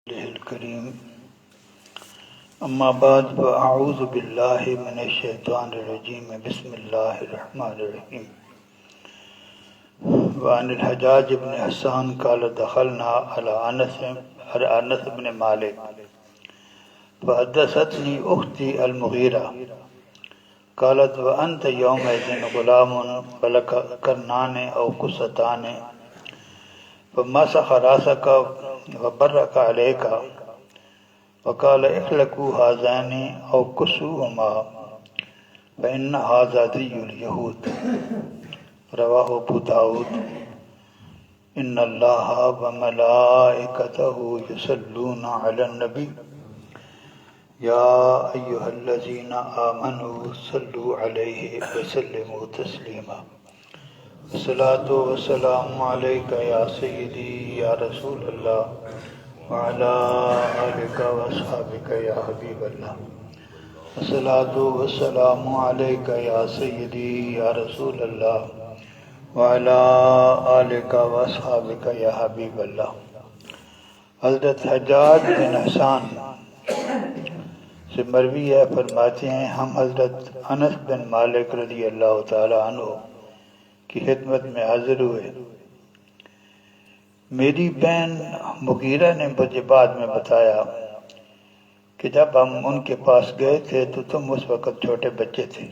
الكريم أما بعد فأعوذ بالله من الشيطان الرجيم بسم الله الرحمن الرحيم وعن الحجاج بن حسان قال دخلنا على أنس بن مالك فحدثتني أختي المغيرة قالت وأنت يومئذ غلام ولك قرنان أو قصتان فمسح راسك وبرك عليك وقال اخلقوا هذان أو كسوهما فإن هذا ذي اليهود رواه أبو داود إن الله وملائكته يصلون على النبي يا أيها الذين آمنوا صلوا عليه وسلموا تسليما الصلاة والسلام عليك يا سيدي يا رسول الله وعلى آلك وأصحابك يا حبيب الله الصلاة والسلام عليك يا سيدي يا رسول الله وعلى آلك وأصحابك يا حبيب الله۔ حضرت حجاج بن حسان سے مروی ہے، فرماتے ہیں ہم حضرت انس بن مالک رضی اللہ تعالی عنہ کی خدمت میں حاضر ہوئے۔ میری بہن مغیرہ نے مجھے بعد میں بتایا کہ جب ہم ان کے پاس گئے تھے تو تم اس وقت چھوٹے بچے تھے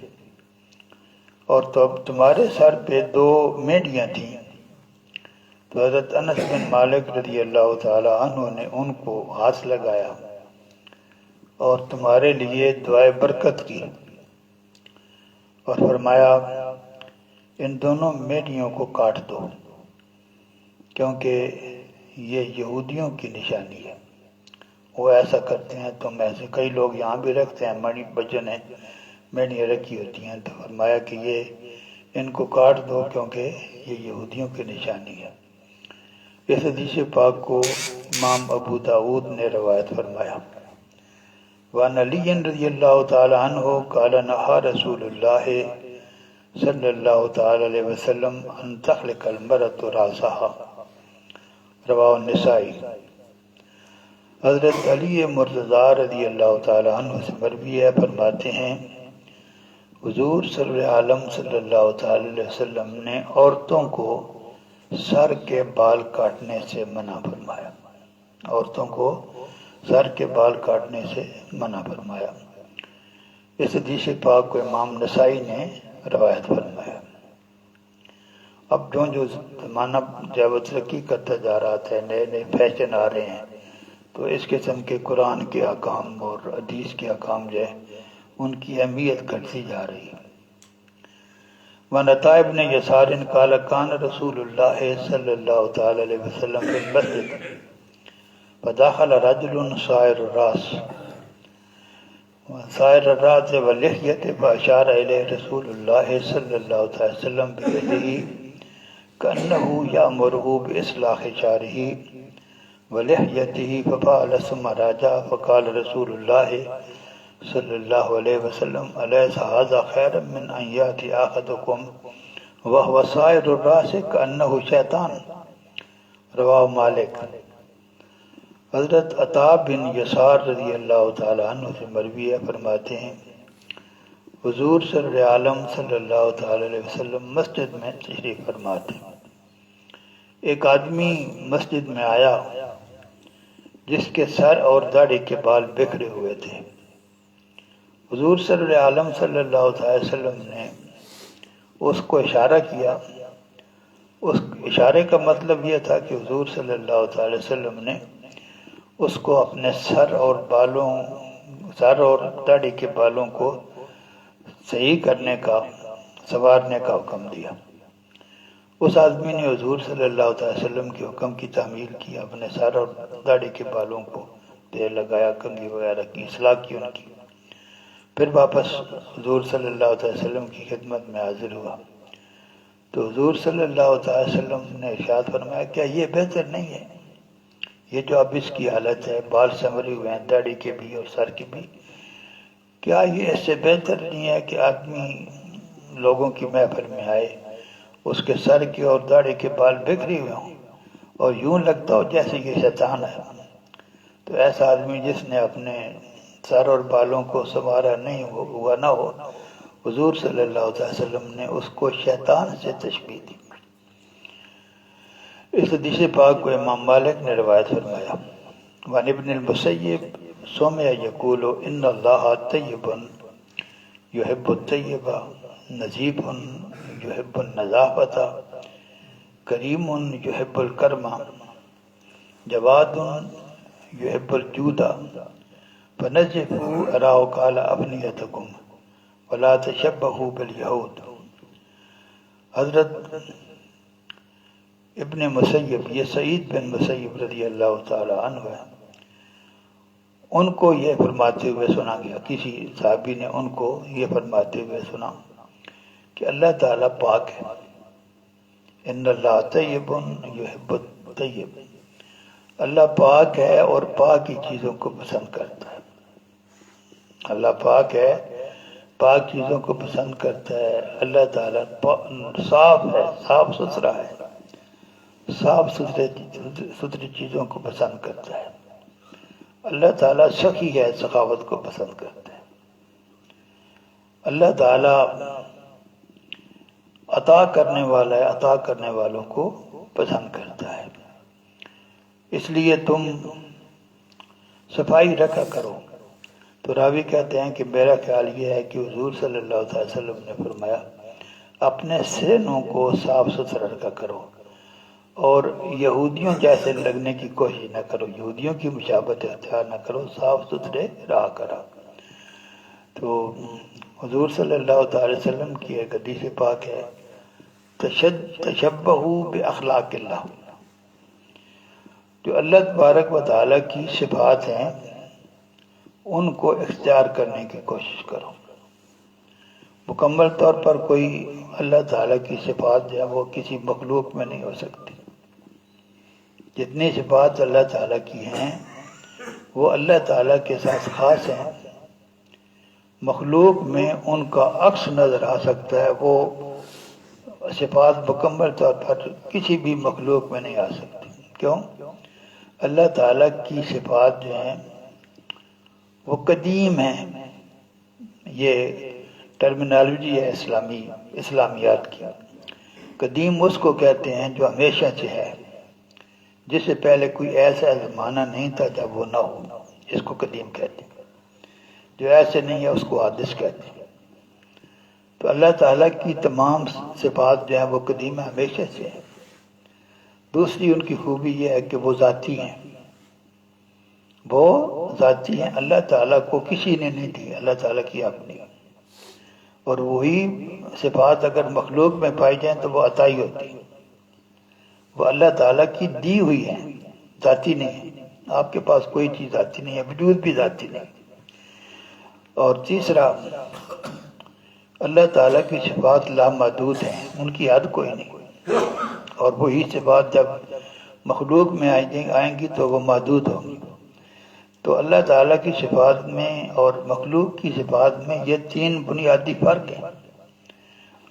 اور تمہارے سر پہ 2 مینڈیاں تھیں، تو حضرت انس بن مالک رضی اللہ تعالی عنہ نے ان کو ہاتھ لگایا اور تمہارے لیے دعائے برکت کی اور فرمایا ان دونوں مینڈیوں کو کاٹ دو کیونکہ یہ یہودیوں کی نشانی ہے، وہ ایسا کرتے ہیں، تم ایسے کئی لوگ یہاں بھی رکھتے ہیں، منی بچن ہے مینڈیاں رکھی ہوتی ہیں، تو فرمایا کہ یہ ان کو کاٹ دو کیونکہ یہ یہودیوں کی نشانی ہے۔ اس حدیث پاک کو امام ابو داود نے روایت فرمایا۔ وعن علی رضی اللہ تعالی عنہ قال نہا رسول اللہ صلی اللہ تعالی علیہ وسلم ان تخلق المرأة راسها رواہ النسائی۔ حضرت علی مرتضی رضی اللہ تعالی عنہ سے مروی ہے، فرماتے ہیں حضور صلی عالم صلی اللہ تعالی علیہ وسلم نے عورتوں کو سر کے بال کاٹنے سے منع فرمایا، عورتوں کو سر کے بال کاٹنے سے منع فرمایا۔ اس حدیث پاک کو امام نسائی نے روایت فرمایا۔ اب جو زمانہ جب ترقی کرتا جا رہا تھا، نئے نئے فیشن آ رہے ہیں، تو اس قسم کے قرآن کے احکام اور حدیث کے احکام جو ہے ان کی اہمیت گھٹتی جا رہی ہے۔ وعن عطاء بن یسار قال کان رسول اللہ صلی اللہ تعالی علیہ وسلم فی المسجد فدخل رجل صائر الراس ولحیۃ فاشار الیہ رسول اللہ صلی اللہ تعالی وسلم بیدہ کأنہ یأمرہ باصلاح شعرہ ولحیتہ ففعل ثم راجع فقال رسول اللہ صلی اللہ علیہ وسلم الیس ھذا خیرا من ان یأتی احدکم وہو صائر الراس کأنہ شیطان رواہ مالک۔ حضرت عطاء بن یسار رضی اللہ تعالی عنہ سے مروی ہے، فرماتے ہیں حضور صلی عالم صلی اللہ تعالی علیہ وسلم مسجد میں تشریف فرما تھے۔ ایک آدمی مسجد میں آیا جس کے سر اور داڑھی کے بال بکھرے ہوئے تھے۔ حضور صلی عالم صلی اللہ تعالی وسلم نے اس کو اشارہ کیا۔ اس اشارے کا مطلب یہ تھا کہ حضور صلی اللہ تعالی وسلم نے اس کو اپنے سر اور داڑھی کے بالوں کو صحیح کرنے کا، سنوارنے کا حکم دیا۔ اس آدمی نے حضور صلی اللہ تعالی وسلم کے حکم کی تعمیل کی، اپنے سر اور داڑھی کے بالوں کو تیل لگایا، کنگھی وغیرہ کی اصلاح کی ان کی، پھر واپس حضور صلی اللہ تعالی وسلم کی خدمت میں حاضر ہوا۔ تو حضور صلی اللہ تعالی وسلم نے ارشاد فرمایا کیا یہ بہتر نہیں ہے؟ یہ جو اب اس کی حالت ہے، بال سنورے ہوئے ہیں داڑھی کے بھی اور سر کے بھی، کیا یہ اس سے بہتر نہیں ہے کہ آدمی لوگوں کی محفل میں آئے، اس کے سر کے اور داڑھی کے بال بکھرے ہوئے ہوں اور یوں لگتا ہو جیسے یہ شیطان ہے؟ تو ایسا آدمی جس نے اپنے سر اور بالوں کو سنوارا نہیں ہوا نہ ہو، حضور صلی اللہ علیہ وسلم نے اس کو شیطان سے تشبیہ دی۔ اس حدیث پاک کو امام مالک نے روایت فرمایا، وعن ابن المسیب سمع یقول ان اللہ طیب یحب الطیب نظیف یحب النظافۃ کریم یحب الکرم جواد یحب الجود فنزفوا اراء قال ابنیتکم ولا تشبہوا بالیہود۔ حضرت ابن مسیب، یہ سعید بن مسیب رضی اللہ تعالی عنہ ہے، ان کو یہ فرماتے ہوئے سنا گیا، کسی صحابی نے ان کو یہ فرماتے ہوئے سنا کہ اللہ تعالیٰ پاک ہے، ان اللہ طیب یحب الطیب، اللہ پاک ہے اور پاک کی چیزوں کو پسند کرتا ہے۔ اللہ پاک ہے، پاک چیزوں کو پسند کرتا ہے۔ اللہ تعالیٰ صاف ہے، صاف ستھرا ہے، صاف ستھری چیزوں کو پسند کرتا ہے۔ اللہ تعالیٰ سخی ہے، سخاوت کو پسند کرتا ہے۔ اللہ تعالیٰ عطا کرنے والا ہے، عطا کرنے والوں کو پسند کرتا ہے۔ اس لیے تم صفائی رکھا کرو۔ تو راوی کہتے ہیں کہ میرا خیال یہ ہے کہ حضور صلی اللہ علیہ وسلم نے فرمایا اپنے سینوں کو صاف ستھرا رکھا کرو اور یہودیوں جیسے لگنے کی کوشش نہ کرو، یہودیوں کی مشابہت اختیار نہ کرو، صاف ستھرے رہا کرو۔ تو حضور صلی اللہ علیہ وسلم کی ایک حدیث پاک ہے، تشبہوا باخلاق اللہ، جو اللہ تبارک و تعالیٰ کی صفات ہیں ان کو اختیار کرنے کی کوشش کرو۔ مکمل طور پر کوئی اللہ تعالیٰ کی صفات جو ہے وہ کسی مخلوق میں نہیں ہو سکتی۔ جتنی صفات اللہ تعالیٰ کی ہیں وہ اللہ تعالیٰ کے ساتھ خاص ہیں، مخلوق میں ان کا عکس نظر آ سکتا ہے، وہ صفات مکمل طور پر کسی بھی مخلوق میں نہیں آ سکتی۔ کیوں؟ اللہ تعالیٰ کی صفات جو ہیں وہ قدیم ہیں، یہ ٹرمینالوجی ہے اسلامیات کی۔ قدیم اس کو کہتے ہیں جو ہمیشہ سے ہے، جس سے پہلے کوئی ایسا زمانہ نہیں تھا جب وہ نہ ہو، اس کو قدیم کہتے ہیں۔ جو ایسے نہیں ہے اس کو حادث کہتے ہیں۔ تو اللہ تعالیٰ کی تمام صفات جو ہیں وہ قدیم ہمیشہ سے ہیں۔ دوسری ان کی خوبی یہ ہے کہ وہ ذاتی ہیں، وہ ذاتی ہیں، اللہ تعالیٰ کو کسی نے نہیں دی، اللہ تعالیٰ کی اپنی۔ اور وہی صفات اگر مخلوق میں پائی جائیں تو وہ عطائی ہوتی ہے، وہ اللہ تعالیٰ کی دی ہوئی ہے، ذاتی نہیں ہے۔ آپ کے پاس کوئی چیز ذاتی نہیں ہے، وجود بھی ذاتی نہیں۔ اور تیسرا، اللہ تعالیٰ کی صفات لامحدود ہیں، ان کی حد کوئی نہیں، اور وہی صفات جب مخلوق میں آئیں گی تو وہ محدود ہوں گی۔ تو اللہ تعالیٰ کی صفات میں اور مخلوق کی صفات میں یہ تین بنیادی فرق ہیں۔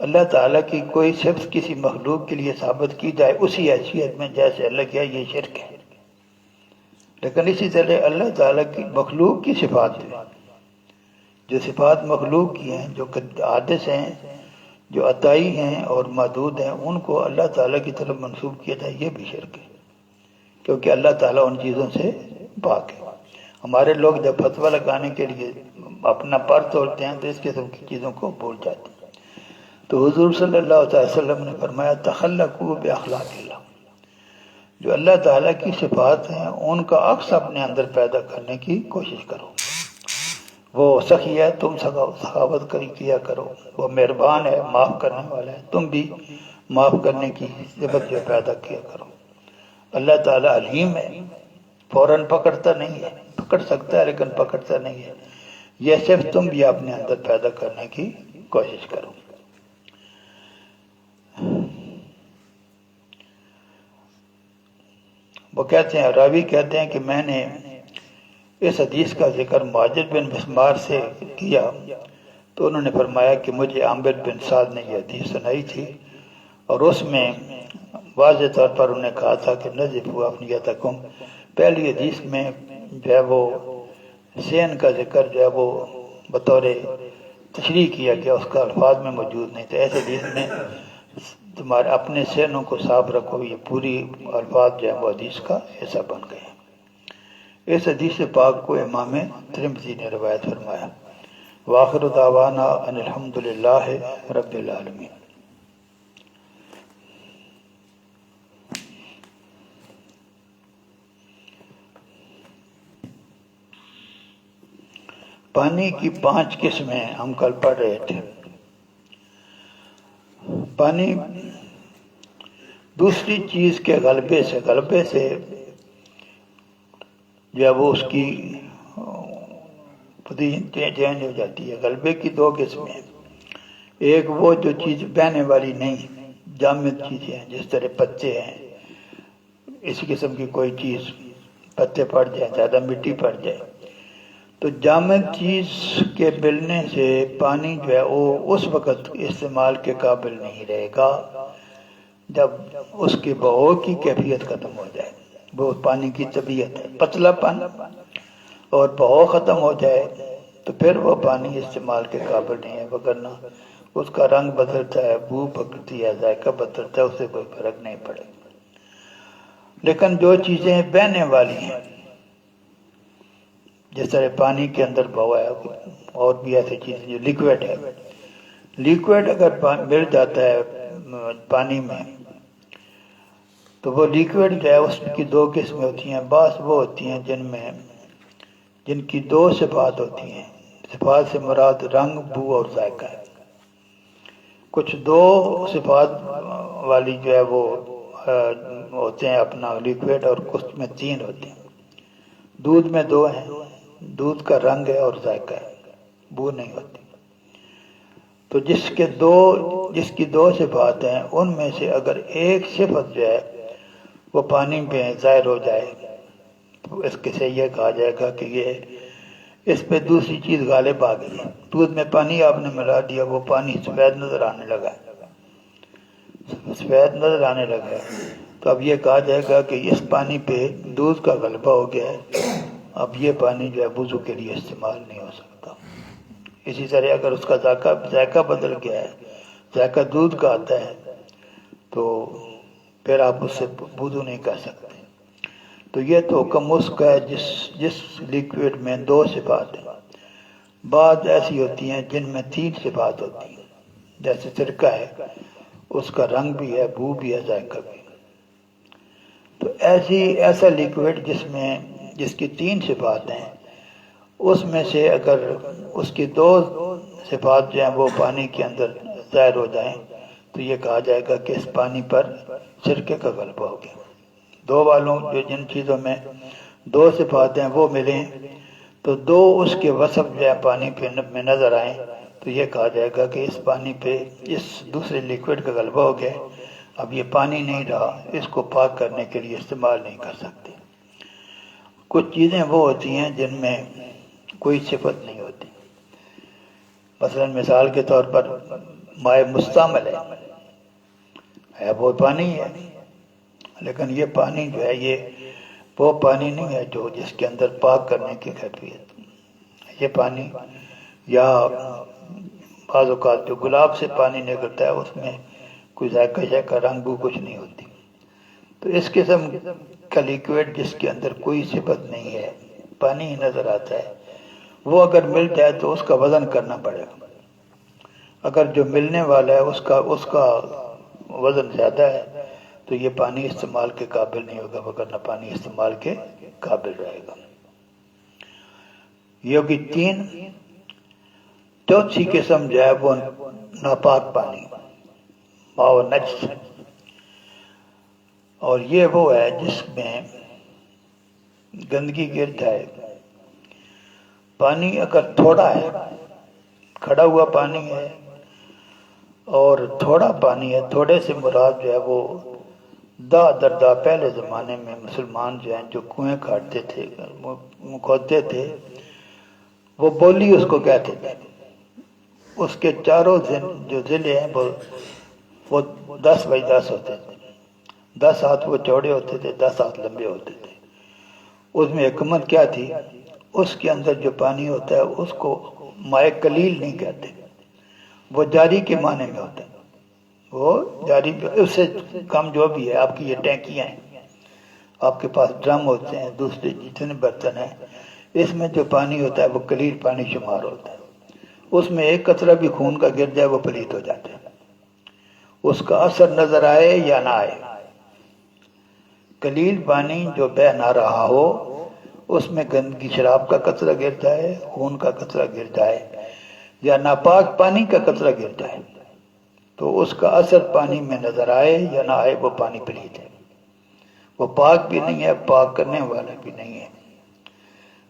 اللہ تعالیٰ کی کوئی صفت کسی مخلوق کے لیے ثابت کی جائے اسی حیثیت میں جیسے اللہ کیا، یہ شرک ہے۔ لیکن اسی طرح اللہ تعالیٰ کی مخلوق کی صفات ہیں، جو صفات مخلوق کی ہیں، جو حادث ہیں، جو عطائی ہیں اور محدود ہیں، ان کو اللہ تعالیٰ کی طرف منسوب کیا جائے، یہ بھی شرک ہے، کیونکہ اللہ تعالیٰ ان چیزوں سے پاک ہے۔ ہمارے لوگ جب فتویٰ لگانے کے لیے اپنا پر توڑتے ہیں تو اس قسم کی چیزوں کو بھول جاتے ہیں۔ تو حضور صلی اللہ علیہ وسلم نے فرمایا تخلقوا باخلاق اللہ، جو اللہ تعالیٰ کی صفات ہیں ان کا عکس اپنے اندر پیدا کرنے کی کوشش کرو۔ وہ سخی ہے، تم سخاوت کیا کرو۔ وہ مہربان ہے، معاف کرنے والا ہے، تم بھی معاف کرنے کی صفت جو پیدا کیا کرو۔ اللہ تعالیٰ علیم ہے، فوراً پکڑتا نہیں ہے، پکڑ سکتا ہے لیکن پکڑتا نہیں ہے۔ یہ صرف تم بھی اپنے اندر پیدا کرنے کی کوشش کرو۔ وہ کہتے ہیں، راوی کہتے ہیں کہ میں نے اس حدیث کا ذکر مہاجر بن مسمار سے کیا تو انہوں نے فرمایا کہ مجھے عامر بن سعد نے یہ حدیث سنائی تھی، اور اس میں واضح طور پر انہوں نے کہا تھا کہ نظفوا افنیتکم۔ پہلی حدیث میں جو ہے وہ سین کا ذکر جو ہے وہ بطور تشریح کیا گیا، اس کا الفاظ میں موجود نہیں تھا۔ ایسے حدیث میں تمہارے اپنے سینوں کو صاف رکھو، یہ پوری الفاظ جو ہے وہ حدیث کا ایسا بن گئے۔ اس حدیث پاک کو امام ترمذی نے روایت فرمایا۔ وآخر دعوانا ان الحمد للہ رب العالمین۔ پانی کی 5 قسمیں ہم کل پڑھ رہے تھے۔ پانی دوسری چیز کے غلبے سے جو ہے وہ اس کی چینج ہو جاتی ہے۔ غلبے کی 2 قسمیں ہیں۔ ایک وہ جو چیز بہنے والی نہیں، جامد چیزیں ہیں، جس طرح پتے ہیں، اسی قسم کی کوئی چیز پتے پڑ جائے، زیادہ مٹی پڑ جائے تو جامد چیز کے ملنے سے پانی جو ہے وہ اس وقت استعمال کے قابل نہیں رہے گا جب اس کے بہاؤ کی کیفیت ختم ہو جائے۔ وہ پانی کی طبیعت ہے، پتلا پانی، اور بہاؤ ختم ہو جائے تو پھر وہ پانی استعمال کے قابل نہیں ہے، وگرنہ اس کا رنگ بدلتا ہے، بو پکڑتی ہے، ذائقہ بدلتا ہے، اس سے کوئی فرق نہیں پڑے۔ لیکن جو چیزیں بہنے والی ہیں، جس طرح پانی کے اندر بہاؤ ہے، اور بھی ایسی چیزیں جو لیکوڈ ہے، لیکوڈ اگر مل جاتا ہے پانی میں تو وہ لیکوڈ جو ہے اس کی 2 قسمیں ہوتی ہیں۔ بعض وہ ہوتی ہیں جن کی 2 صفات ہوتی ہیں۔ صفات سے مراد رنگ، بو اور ذائقہ ہے۔ کچھ 2 صفات والی جو ہے وہ ہوتے ہیں اپنا لیکوڈ، اور کچھ میں 3 ہوتے ہیں۔ دودھ میں 2 ہیں، دودھ کا رنگ ہے اور ذائقہ ہے، بو نہیں ہوتی۔ تو جس کی 2 صفات ہیں، ان میں سے اگر ایک صفت جو ہے وہ پانی میں ظاہر ہو جائے تو اس کے سے یہ کہا جائے گا کہ اس پہ دوسری چیز غالب آ گئی ہے۔ دودھ میں پانی آپ نے ملا دیا، وہ پانی سفید نظر آنے لگا ہے، تو اب یہ کہا جائے گا کہ اس پانی پہ دودھ کا غلبہ ہو گیا ہے، اب یہ پانی جو ہے وضو کے لیے استعمال نہیں ہو سکتا۔ اسی طرح اگر اس کا ذائقہ بدل گیا ہے، ذائقہ دودھ کا آتا ہے، تو پھر آپ اس سے وضو نہیں کر سکتے۔ تو یہ تو حکم اس کا ہے جس لیکوڈ میں 2 صفات ہیں۔ بعض ایسی ہوتی ہیں جن میں 3 صفات ہوتی ہیں، جیسے سرکہ ہے، اس کا رنگ بھی ہے، بو بھی ہے، ذائقہ بھی۔ تو ایسا لیکوڈ جس کی 3 صفات ہیں، اس میں سے اگر اس کی 2 صفات جو ہیں وہ پانی کے اندر ظاہر ہو جائیں تو یہ کہا جائے گا کہ اس پانی پر سرکے کا غلبہ ہو گیا۔ 2 والوں جن چیزوں میں 2 صفات ہیں وہ ملیں تو 2 اس کے وصف جو ہے پانی پہ میں نظر آئیں تو یہ کہا جائے گا کہ اس پانی پہ اس دوسرے لیکوڈ کا غلبہ ہو گیا، اب یہ پانی نہیں رہا، اس کو پاک کرنے کے لیے استعمال نہیں کر سکتے۔ کچھ چیزیں وہ ہوتی ہیں جن میں کوئی صفت نہیں ہوتی، مثلا مثال کے طور پر مائع مستعمل ہے وہ پانی ہے، لیکن یہ پانی جو ہے یہ وہ پانی نہیں ہے جس کے اندر پاک کرنے کی کیفیت۔ یہ پانی یا بعض اوقات جو گلاب سے پانی نکلتا ہے اس میں کوئی ذائقہ رنگ بو کچھ نہیں ہوتی۔ تو اس قسم کا لیکوڈ جس کے اندر کوئی صفت نہیں ہے، پانی ہی نظر آتا ہے، وہ اگر مل جائے تو اس کا وزن کرنا پڑے گا۔ اگر جو ملنے والا ہے اس کا وزن زیادہ ہے تو یہ پانی استعمال کے قابل نہیں ہوگا، وگرنہ پانی استعمال کے قابل رہے گا۔ یہ ہوگی 3۔ چوتھی قسم جو ہے وہ ناپاک پانی، ماء نجس، اور یہ وہ ہے جس میں گندگی گر جائے۔ پانی اگر تھوڑا ہے، کھڑا ہوا پانی ہے اور تھوڑا پانی ہے، تھوڑے سے مراد جو ہے وہ دردا پہلے زمانے میں مسلمان جو ہیں جو کنویں کھودتے تھے وہ بولی اس کو کہتے تھے۔ اس کے چاروں جو ضلع ہیں وہ 10x10 ہوتے تھے، 10 ہاتھ وہ چوڑے ہوتے تھے، 10 ہاتھ لمبے ہوتے تھے۔ اس میں حکمت کیا تھی؟ اس کے اندر جو پانی ہوتا ہے اس کو مائع قلیل نہیں کہتے، وہ جاری کے معنی میں ہوتا ہے، وہ جاری اس سے کم جو بھی ہے۔ آپ کی یہ ٹینکیاں ہیں، آپ کے پاس ڈرم ہوتے ہیں، دوسرے جتنے برتن ہیں، اس میں جو پانی ہوتا ہے وہ قلیل پانی شمار ہوتا ہے۔ اس میں ایک قطرہ بھی خون کا گر جائے وہ پلید ہو جاتا ہے، اس کا اثر نظر آئے یا نہ آئے۔ قلیل پانی جو بہہ نہ رہا ہو، اس میں گندگی شراب کا قطرہ گر جائے، خون کا قطرہ گر جائے یا ناپاک پانی کا قطرہ گر جائے تو اس کا اثر پانی میں نظر آئے یا نہ آئے وہ پانی پلید ہے، وہ پاک بھی نہیں ہے، پاک کرنے والا بھی نہیں ہے۔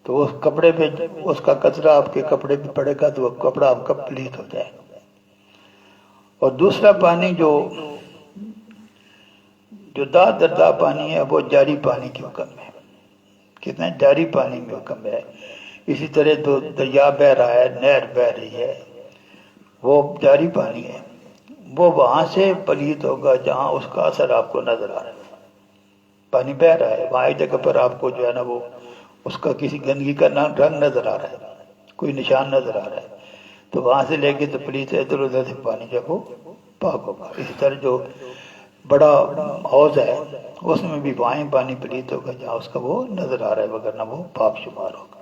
تو اس کپڑے پہ اس کا قطرہ آپ کے کپڑے پہ پڑے گا تو وہ کپڑا آپ کا پلید ہو جائے گا۔ اور دوسرا پانی جو دا دردا پانی ہے وہ جاری پانی کی حکم ہے، کتنا جاری پانی میں حکم ہے۔ اسی طرح تو دریا بہ رہا ہے، نہر بہ رہی ہے، وہ جاری پانی ہے، وہ وہاں سے پلید ہوگا جہاں اس کا اثر آپ کو نظر آ رہا ہے۔ پانی بہ رہا ہے، وہاں ایک جگہ پر آپ کو جو ہے نا وہ اس کا کسی گندگی کا رنگ نظر آ رہا ہے، کوئی نشان نظر آ رہا ہے، تو وہاں سے لے کے تو پلید ادھر ادھر سے پانی جو وہ پاک ہوگا۔ اسی طرح جو بڑا حوض ہے اس میں بھی وہیں پانی پلید ہوگا جہاں اس کا وہ نظر آ رہا ہے، وگرنہ وہ پاک شمار ہوگا۔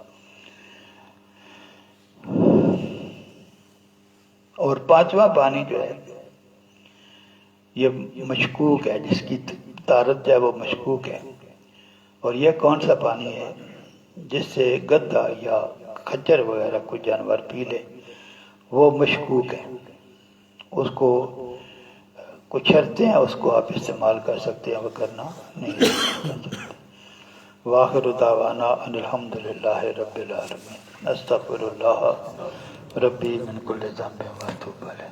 اور پانچواں پانی جو ہے یہ مشکوک ہے، جس کی طہارت جو ہے وہ مشکوک ہے۔ اور یہ کون سا پانی ہے؟ جس سے گدھا یا کھچر وغیرہ کوئی جانور پی لے وہ مشکوک ہے، اس کو کچھ شرطیں ہیں، اس کو آپ استعمال کر سکتے ہیں، وگرنہ نہیں کر سکتے۔ وآخر دعوانا ان الحمد للہ رب العالمین۔ استغفر اللہ ربی من کل ذنب واتوب الیہ۔